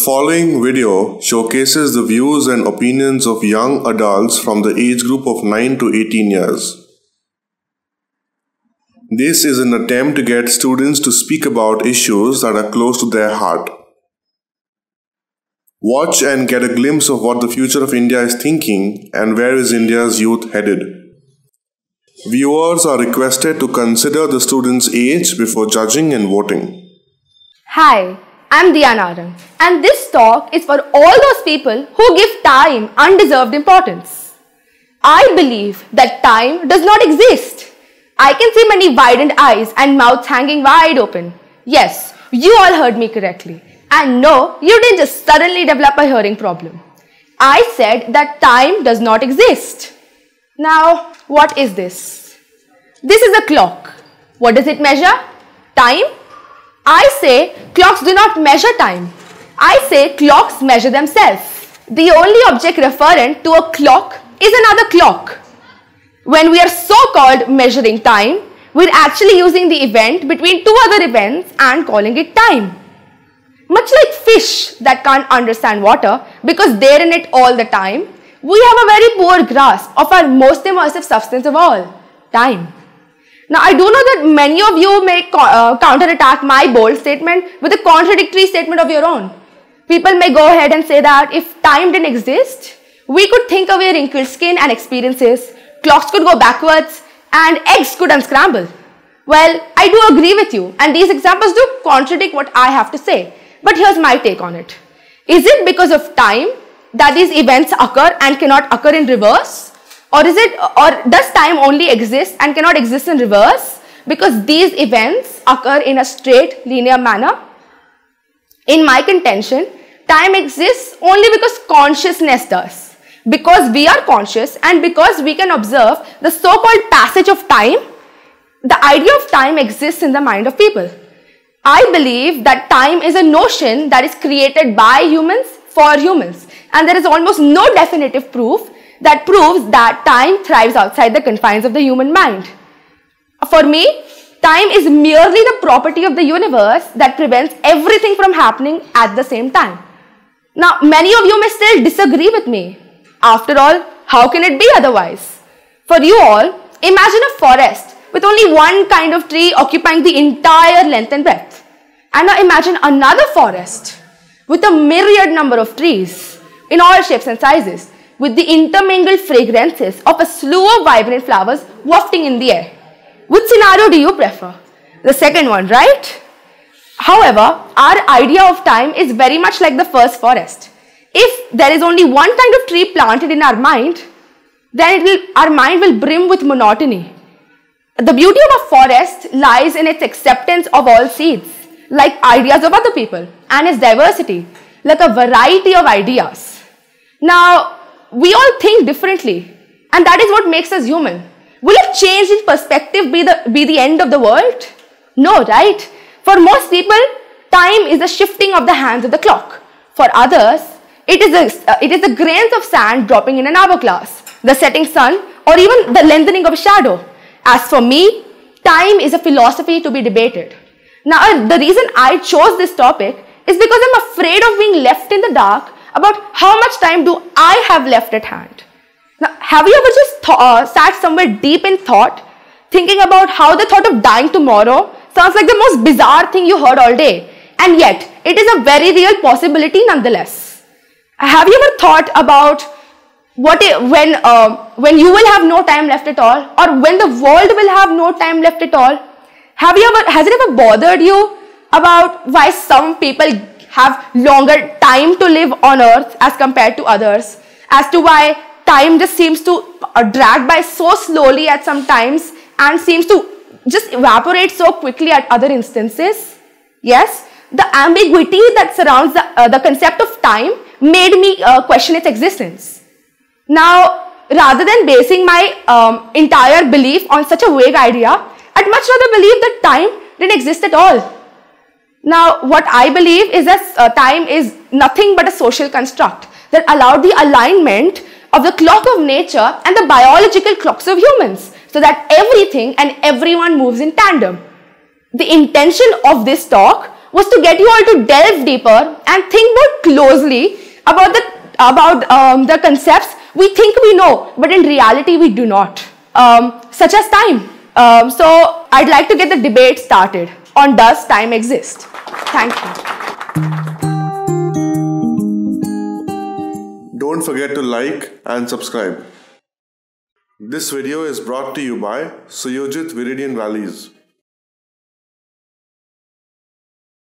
following video showcases the views and opinions of young adults from the age group of 9 to 18 years. This is an attempt to get students to speak about issues that are close to their heart. Watch and get a glimpse of what the future of India is thinking and where is India's youth headed. Viewers are requested to consider the student's age before judging and voting. Hi, I'm Diya Narang, and this talk is for all those people who give time undeserved importance. I believe that time does not exist. I can see many widened eyes and mouths hanging wide open. Yes, you all heard me correctly. And no, you didn't just suddenly develop a hearing problem. I said that time does not exist. Now, what is this? This is a clock. What does it measure? Time? I say clocks do not measure time. I say clocks measure themselves. The only object referent to a clock is another clock. When we are so-called measuring time, we're actually using the event between two other events and calling it time. Much like fish that can't understand water because they're in it all the time, we have a very poor grasp of our most immersive substance of all, time. Now, I do know that many of you may counterattack my bold statement with a contradictory statement of your own. People may go ahead and say that if time didn't exist, we could think away wrinkled skin and experiences, clocks could go backwards, and eggs could unscramble. Well, I do agree with you, and these examples do contradict what I have to say. But here's my take on it. Is it because of time that these events occur and cannot occur in reverse? Or does time only exist and cannot exist in reverse because these events occur in a straight linear manner? In my contention, time exists only because consciousness does. Because we are conscious and because we can observe the so-called passage of time, the idea of time exists in the mind of people. I believe that time is a notion that is created by humans for humans, and there is almost no definitive proof that proves that time thrives outside the confines of the human mind. For me, time is merely the property of the universe that prevents everything from happening at the same time. Now, many of you may still disagree with me. After all, how can it be otherwise? For you all, imagine a forest with only one kind of tree occupying the entire length and breadth. And now imagine another forest with a myriad number of trees in all shapes and sizes, with the intermingled fragrances of a slew of vibrant flowers wafting in the air. Which scenario do you prefer? The second one, right? However, our idea of time is very much like the first forest. If there is only one kind of tree planted in our mind, then our mind will brim with monotony. The beauty of a forest lies in its acceptance of all seeds, like ideas of other people, and its diversity, like a variety of ideas. Now, we all think differently, and that is what makes us human. Will a change in perspective be the end of the world? No, right? For most people, time is the shifting of the hands of the clock. For others, it is the grains of sand dropping in an hourglass, the setting sun, or even the lengthening of a shadow. As for me, time is a philosophy to be debated. Now, the reason I chose this topic is because I'm afraid of being left in the dark about how much time do I have left at hand. Now, have you ever just sat somewhere deep in thought, thinking about how the thought of dying tomorrow sounds like the most bizarre thing you heard all day, and yet it is a very real possibility nonetheless? Have you ever thought about when you will have no time left at all, or when the world will have no time left at all? Has it ever bothered you about why some people have longer time to live on earth as compared to others, as to why time just seems to drag by so slowly at some times and seems to just evaporate so quickly at other instances? Yes, the ambiguity that surrounds the concept of time made me question its existence. Now, rather than basing my entire belief on such a vague idea, I'd much rather believe that time didn't exist at all. Now, what I believe is that time is nothing but a social construct that allowed the alignment of the clock of nature and the biological clocks of humans, so that everything and everyone moves in tandem. The intention of this talk was to get you all to delve deeper and think more closely about the concepts we think we know, but in reality we do not, such as time. So I'd like to get the debate started on does time exist? Thank you. Don't forget to like and subscribe. This video is brought to you by Suyojit Viridian Valleys.